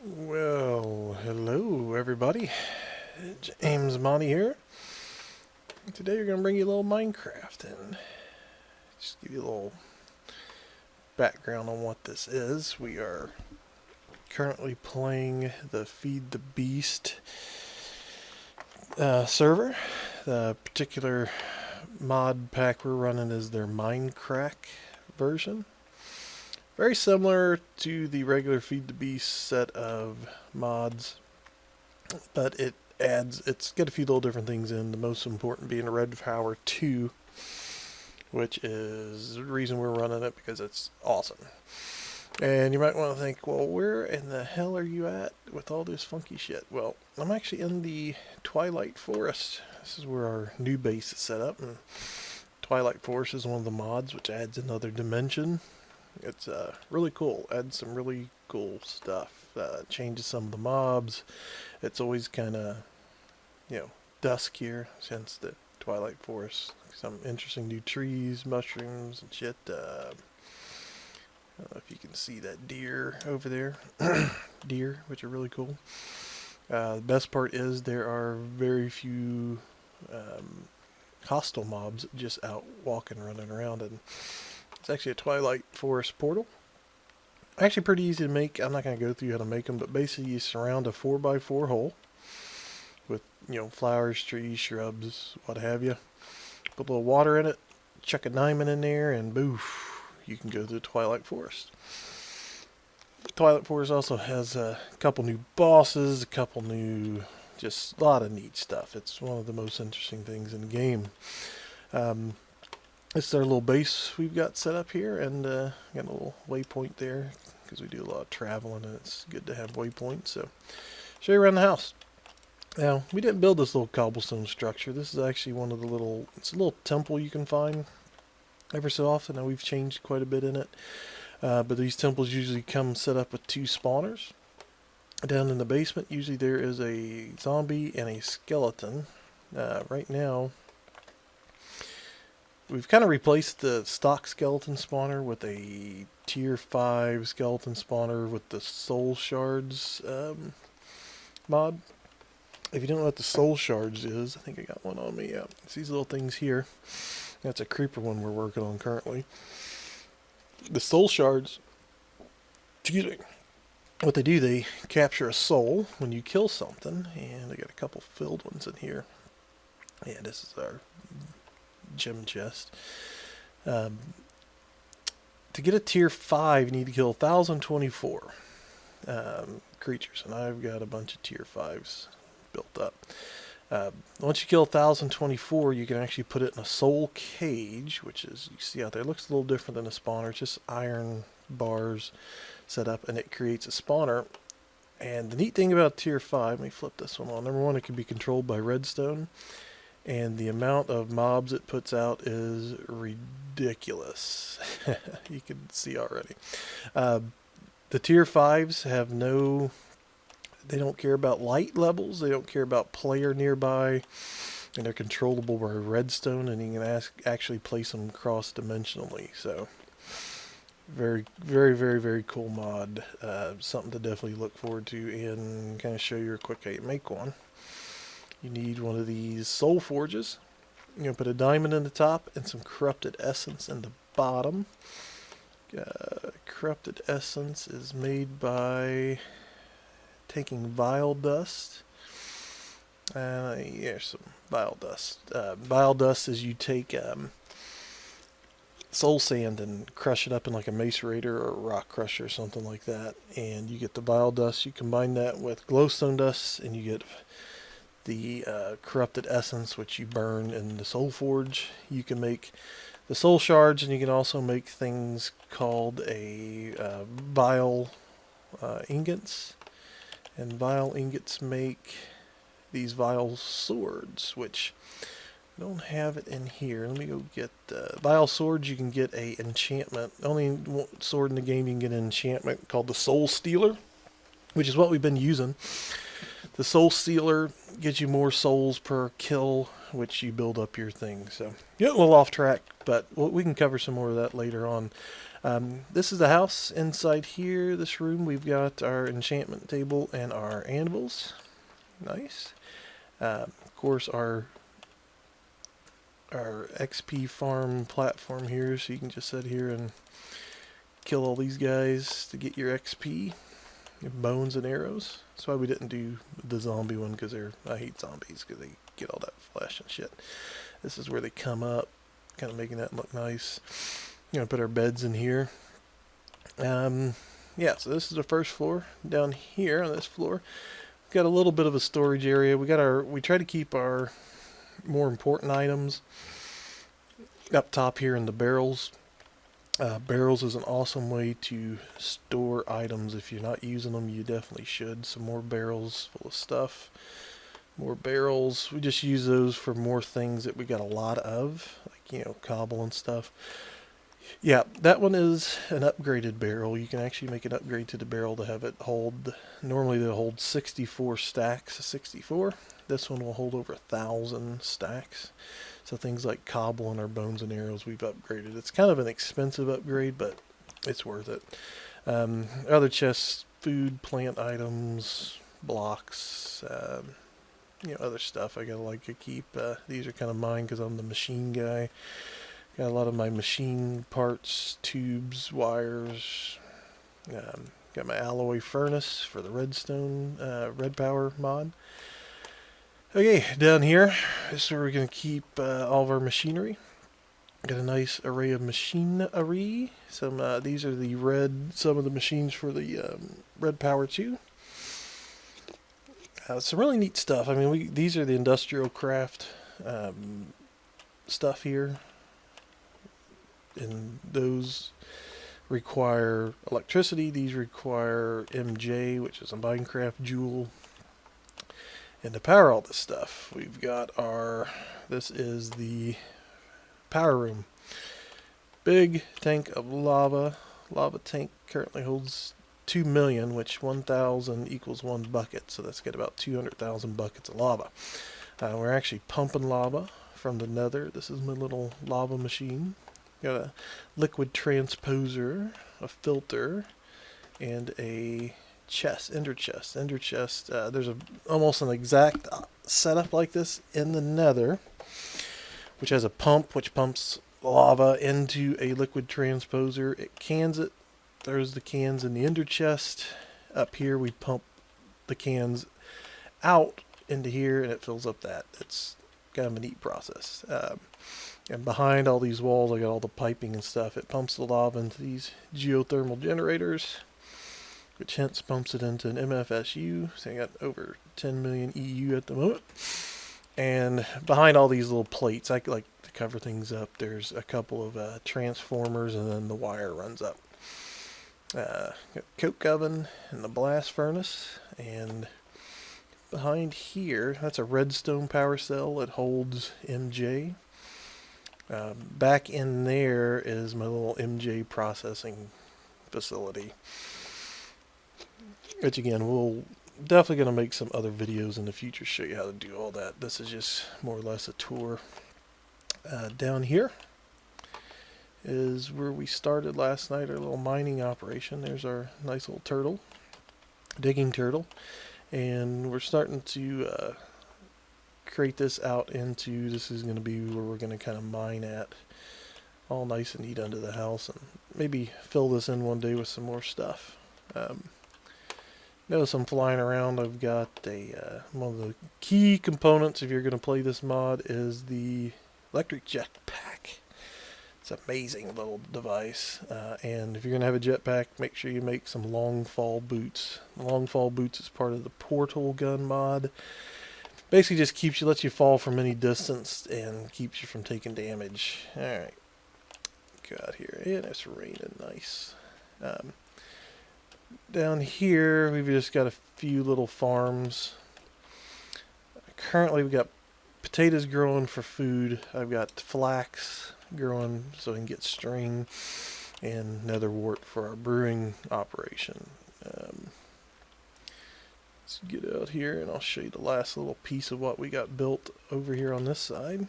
Well, hello everybody. James Monty here. Today we're going to bring you a little Minecraft and just give you a little background on what this is. We are currently playing the Feed the Beast server. The particular mod pack we're running is their Minecraft version. Very similar to the regular Feed the Beast set of mods, but it's got a few little different things in, the most important being Red Power 2, which is the reason we're running it, because it's awesome. And you might want to think, well, where in the hell are you at with all this funky shit? Well, I'm actually in the Twilight Forest. This is where our new base is set up, and Twilight Forest is one of the mods which adds another dimension. It's really cool. Adds some really cool stuff. Changes some of the mobs. It's always kind of, dusk here since the Twilight Forest. Some interesting new trees, mushrooms, and shit. I don't know if you can see that deer over there. Deer, which are really cool. The best part is there are very few hostile mobs just out walking, running around, and it's actually a Twilight Forest portal. Actually pretty easy to make. I'm not going to go through how to make them, but basically you surround a 4x4 hole with, flowers, trees, shrubs, what have you. Put a little water in it, chuck a diamond in there, and boof, you can go to the Twilight Forest. Twilight Forest also has a couple new bosses, a couple new, just a lot of neat stuff. It's one of the most interesting things in the game. This is our little base we've got set up here, and got a little waypoint there because we do a lot of traveling, and it's good to have waypoints. So, show you around the house. Now, we didn't build this little cobblestone structure. This is actually one of the it's a little temple you can find ever so often. Now, we've changed quite a bit in it, but these temples usually come set up with two spawners. Down in the basement, usually there is a zombie and a skeleton. Right now, we've kind of replaced the stock skeleton spawner with a tier 5 skeleton spawner with the soul shards mod. If you don't know what the soul shards is, I think I got one on me. Yeah, it's these little things here. That's a creeper one we're working on currently. The soul shards, excuse me, what they do, they capture a soul when you kill something, and I got a couple filled ones in here. Yeah, this is our gem chest. To get a tier 5, you need to kill 1,024 creatures, and I've got a bunch of tier 5s built up. Once you kill 1,024, you can actually put it in a soul cage, which is, you see out there, it looks a little different than a spawner. It's just iron bars set up, and it creates a spawner. And the neat thing about tier 5, let me flip this one on. Number one, it can be controlled by redstone, and the amount of mobs it puts out is ridiculous. You can see already. The tier 5s have they don't care about light levels, they don't care about player nearby, and they're controllable by redstone, and you can actually place them cross-dimensionally. So, very, very, very, very cool mod. Something to definitely look forward to, and kind of show you real quick how you make one. You need one of these soul forges. You're going to put a diamond in the top and some corrupted essence in the bottom. Corrupted essence is made by taking vile dust. Here's some vile dust. Vile dust is you take soul sand and crush it up in like a macerator or a rock crusher or something like that, and you get the vile dust. You combine that with glowstone dust, and you get the corrupted essence, which you burn in the soul forge. You can make the soul shards, and you can also make things called a vile ingots. And vile ingots make these vile swords, which I don't have it in here. Let me go get vile swords. You can get a enchantment. Only sword in the game you can get an enchantment called the Soul Stealer, which is what we've been using. The Soul Stealer gives you more souls per kill, which you build up your thing. So, get a little off track, but we can cover some more of that later on. This is the house. Inside here, this room, we've got our enchantment table and our anvils. Nice. Of course, our XP farm platform here, so you can just sit here and kill all these guys to get your XP, your bones and arrows. That's why we didn't do the zombie one, because I hate zombies because they get all that flesh and shit. This is where they come up, kind of making that look nice. Gonna put our beds in here. Yeah, so this is the first floor. Down here on this floor, we've got a little bit of a storage area. We try to keep our more important items up top here in the barrels. Barrels is an awesome way to store items. If you're not using them, you definitely should. Some more barrels full of stuff. More barrels. We just use those for more things that we got a lot of, like, cobble and stuff. Yeah, that one is an upgraded barrel. You can actually make an upgrade to the barrel to have it hold, normally they'll hold 64 stacks of 64. This one will hold over 1,000 stacks. So things like cobble and our bones and arrows we've upgraded. It's kind of an expensive upgrade, but it's worth it. Other chests, food, plant items, blocks, other stuff I gotta like to keep. These are kind of mine because I'm the machine guy. Got a lot of my machine parts, tubes, wires. Got my alloy furnace for the redstone, red power mod. Okay, down here is where we're going to keep all of our machinery. Got a nice array of machinery. Some these are some of the machines for the red power 2. Some really neat stuff. I mean, these are the industrial craft stuff here. And those require electricity. These require MJ, which is a Minecraft jewel. And to power all this stuff, we've got this is the power room. Big tank of lava. Lava tank currently holds 2 million, which 1,000 equals 1 bucket. So that's got about 200,000 buckets of lava. We're actually pumping lava from the nether. This is my little lava machine. Got a liquid transposer, a filter, and a ender chest. There's almost an exact setup like this in the nether, which has a pump which pumps lava into a liquid transposer. It cans it. There's the cans in the ender chest. Up here we pump the cans out into here and it fills up that. It's kind of a neat process. And behind all these walls, I got all the piping and stuff. It pumps the lava into these geothermal generators, which hence pumps it into an MFSU. So I got over 10 million EU at the moment. And behind all these little plates, I like to cover things up. There's a couple of transformers, and then the wire runs up. Got coke oven and the blast furnace. And behind here, that's a redstone power cell. It holds MJ. Back in there is my little MJ processing facility, which again, we'll definitely going to make some other videos in the future, show you how to do all that. This is just more or less a tour. Down here is where we started last night, our little mining operation. There's our nice little turtle, digging turtle, and we're starting to create this out into, this is going to be where we're going to kind of mine at, all nice and neat under the house, and maybe fill this in one day with some more stuff. Notice I'm flying around. I've got one of the key components if you're going to play this mod is the electric jetpack. It's an amazing little device, and if you're going to have a jetpack, make sure you make some long fall boots. Long fall boots is part of the portal gun mod. Basically just lets you fall from any distance and keeps you from taking damage. Alright, go out here, and it's raining nice. Down here we've just got a few little farms. Currently we've got potatoes growing for food. I've got flax growing so I can get string, and nether wart for our brewing operation. Let's get out here and I'll show you the last little piece of what we got built over here on this side.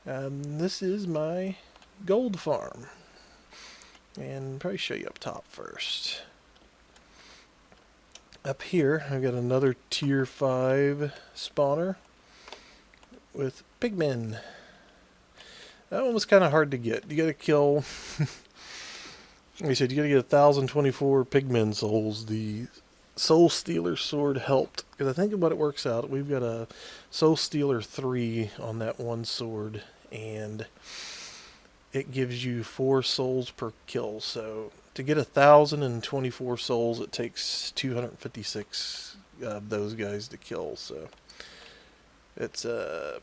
This is my gold farm. And probably show you up top first. Up here, I've got another tier 5 spawner with pigmen. That one was kind of hard to get. You gotta kill, like I said, you gotta get 1,024 pigmen souls. The Soul Stealer sword helped, because I think about it works out. We've got a Soul Stealer 3 on that one sword, and it gives you 4 souls per kill. So to get 1,024 souls, it takes 256 of those guys to kill. So it's there.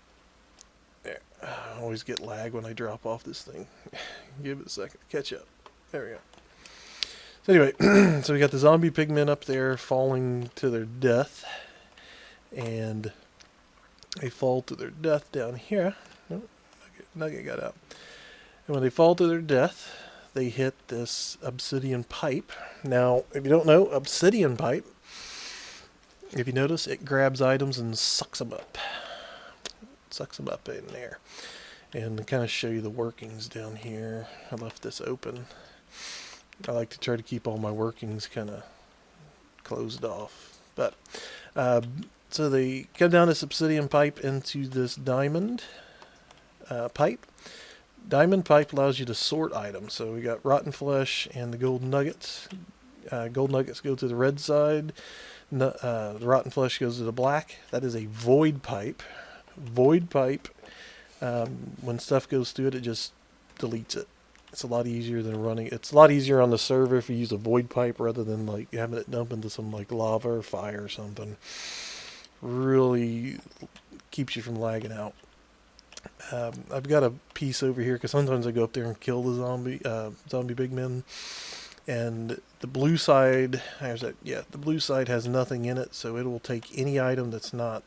I always get lag when I drop off this thing. Give it a second to catch up. There we go. So anyway, so we got the zombie pigmen up there falling to their death, and they fall to their death down here. Oh, Nugget got out. And when they fall to their death, they hit this obsidian pipe. Now, if you don't know, obsidian pipe, if you notice, it grabs items and sucks them up. Sucks them up in there. And to kind of show you the workings down here, I left this open. I like to try to keep all my workings kind of closed off. But, so they come down this obsidian pipe into this diamond pipe. Diamond pipe allows you to sort items. So we got rotten flesh and the gold nuggets. Gold nuggets go to the red side. The rotten flesh goes to the black. That is a void pipe. Void pipe, when stuff goes through it, it just deletes it. It's a lot easier than running. It's a lot easier on the server if you use a void pipe rather than like having it dump into some like lava or fire or something. Really keeps you from lagging out. I've got a piece over here because sometimes I go up there and kill the zombie big men. And the blue side, the blue side has nothing in it, so it will take any item that's not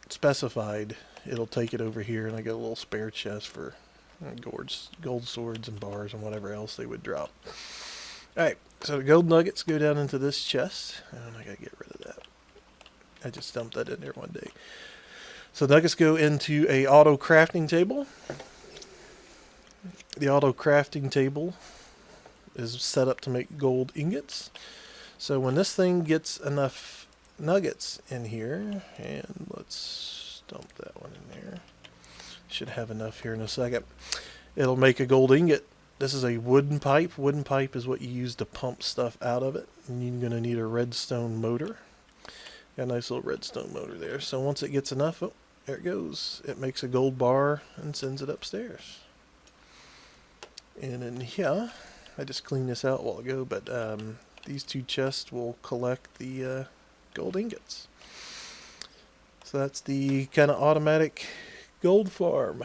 specified. It'll take it over here, and I got a little spare chest for gold swords and bars and whatever else they would drop. Alright, so the gold nuggets go down into this chest, and I gotta get rid of that. I just dumped that in there one day. So nuggets go into a auto crafting table. The auto crafting table is set up to make gold ingots. So when this thing gets enough nuggets in here, and let's dump that one in there. Should have enough here in a second. It'll make a gold ingot. This is a wooden pipe. Wooden pipe is what you use to pump stuff out of it. And you're going to need a redstone motor. Got a nice little redstone motor there. So once it gets enough, oh, there it goes. It makes a gold bar and sends it upstairs. And in here, I just cleaned this out a while ago, but these two chests will collect the gold ingots. So that's the kind of automatic gold farm.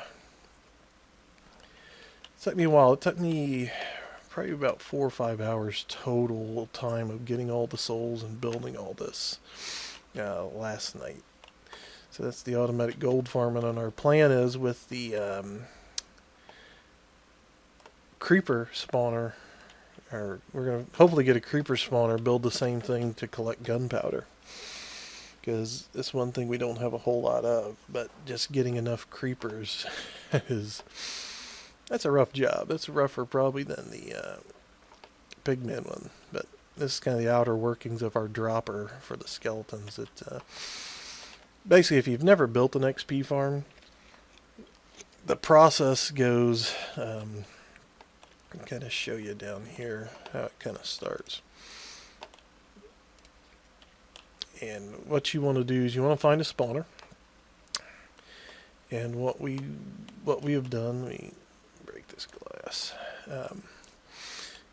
It took me a while. It took me probably about 4 or 5 hours total time of getting all the souls and building all this last night. So that's the automatic gold farming, and our plan is with the creeper spawner, or we're going to hopefully get a creeper spawner, build the same thing to collect gunpowder, because it's one thing we don't have a whole lot of, but just getting enough creepers that's a rough job. That's rougher probably than the pigman one, but this is kind of the outer workings of our dropper for the skeletons. Basically, if you've never built an XP farm, the process goes, I'll kind of show you down here how it kind of starts. And what you want to do is you want to find a spawner. And what we have done, let me break this glass.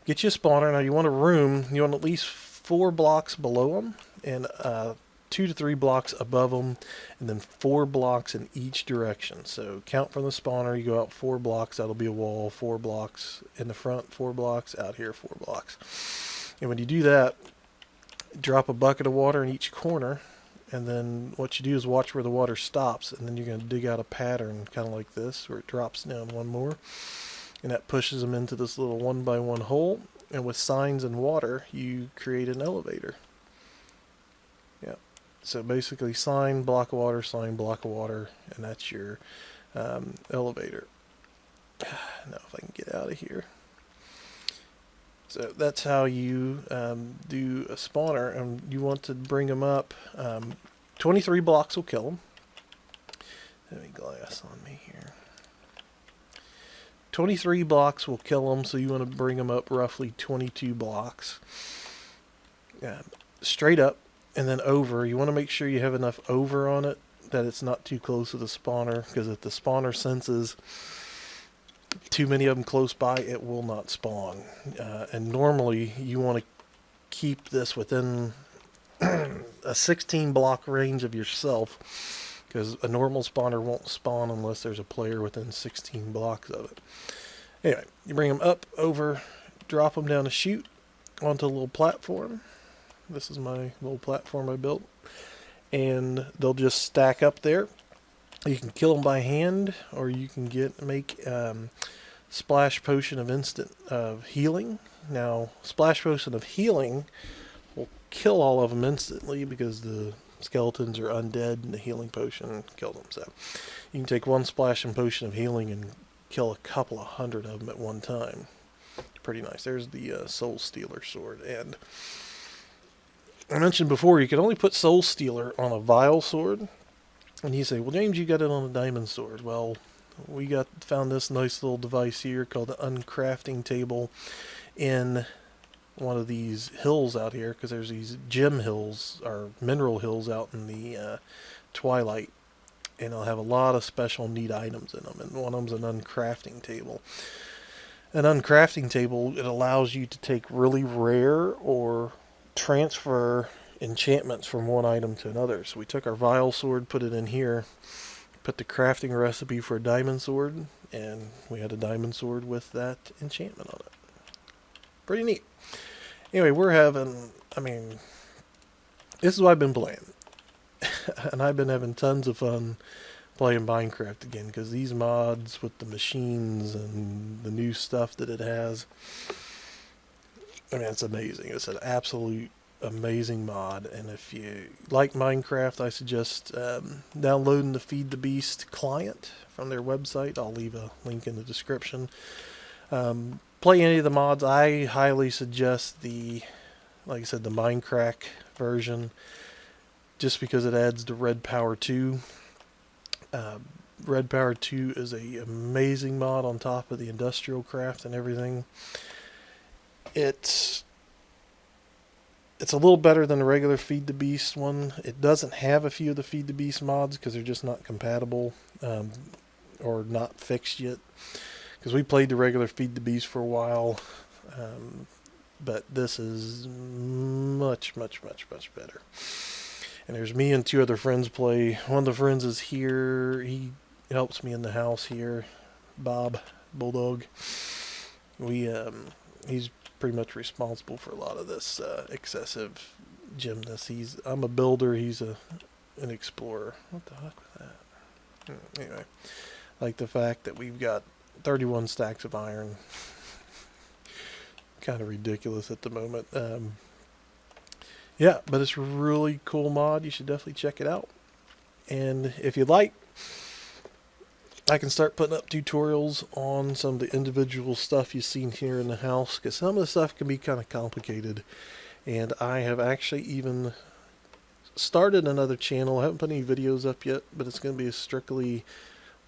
Get you a spawner. Now you want a room. You want at least 4 blocks below them, and 2 to 3 blocks above them, and then 4 blocks in each direction. So count from the spawner. You go out 4 blocks. That'll be a wall. 4 blocks in the front. 4 blocks out here. 4 blocks. And when you do that, drop a bucket of water in each corner, and then what you do is watch where the water stops, and then you're going to dig out a pattern kind of like this where it drops down one more, and that pushes them into this little 1x1 hole. And with signs and water, you create an elevator. Yeah. So basically, sign, block of water, sign, block of water, and that's your elevator. Now if I can get out of here. So that's how you do a spawner, and you want to bring them up. 23 blocks will kill them. Let me glass on me here. 23 blocks will kill them, so you want to bring them up roughly 22 blocks. Straight up and then over. You want to make sure you have enough over on it that it's not too close to the spawner, because if the spawner senses too many of them close by, it will not spawn. And normally you want to keep this within a 16 block range of yourself, because a normal spawner won't spawn unless there's a player within 16 blocks of it. Anyway, you bring them up, over, drop them down a chute onto a little platform. This is my little platform I built, and they'll just stack up there. You can kill them by hand, or you can make splash potion of instant healing. Now, splash potion of healing will kill all of them instantly, because the skeletons are undead, and the healing potion killed them. So you can take one splash and potion of healing and kill a couple of hundred of them at one time. Pretty nice. There's the Soul Stealer sword. And I mentioned before, you can only put Soul Stealer on a Vile sword. And you say, well, James, you got it on a diamond sword. Well, we found this nice little device here called the uncrafting table in one of these hills out here, because there's these gem hills, or mineral hills, out in the twilight, and they'll have a lot of special neat items in them, and one of them's an uncrafting table. An uncrafting table, it allows you to take really rare or transfer enchantments from one item to another. So we took our Vile sword, put it in here, put the crafting recipe for a diamond sword, and we had a diamond sword with that enchantment on it. Pretty neat. Anyway, this is what I've been playing. And I've been having tons of fun playing Minecraft again, because these mods with the machines and the new stuff that it has, it's amazing. It's an absolute amazing mod. And if you like Minecraft, I suggest downloading the Feed the Beast client from their website. I'll leave a link in the description. Play any of the mods. I highly suggest like I said, the Minecraft version, just because it adds the Red Power 2. Red Power 2 is a amazing mod on top of the Industrial Craft and everything. It's a little better than the regular Feed the Beast one. It doesn't have a few of the Feed the Beast mods because they're just not compatible or not fixed yet. Because we played the regular Feed the Beast for a while, but this is much, much, much, much better. And there's me and two other friends play. One of the friends is here. He helps me in the house here. Bob Bulldog. He's pretty much responsible for a lot of this excessive gymnast. I'm a builder. He's an explorer. What the heck was that? Anyway, like the fact that we've got 31 stacks of iron. Kind of ridiculous at the moment. Yeah, but it's a really cool mod. You should definitely check it out. And if you'd like, I can start putting up tutorials on some of the individual stuff you've seen here in the house, because some of the stuff can be kind of complicated. And I have actually even started another channel. I haven't put any videos up yet, but it's going to be a strictly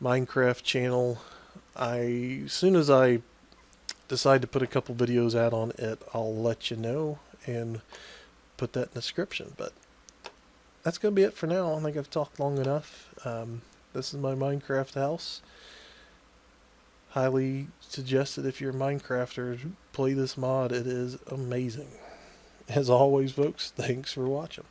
Minecraft channel. As soon as I decide to put a couple videos out on it, I'll let you know and put that in the description. But that's going to be it for now. I think I've talked long enough. This is my Minecraft house. Highly suggested if you're a Minecrafter, play this mod. It is amazing. As always, folks, thanks for watching.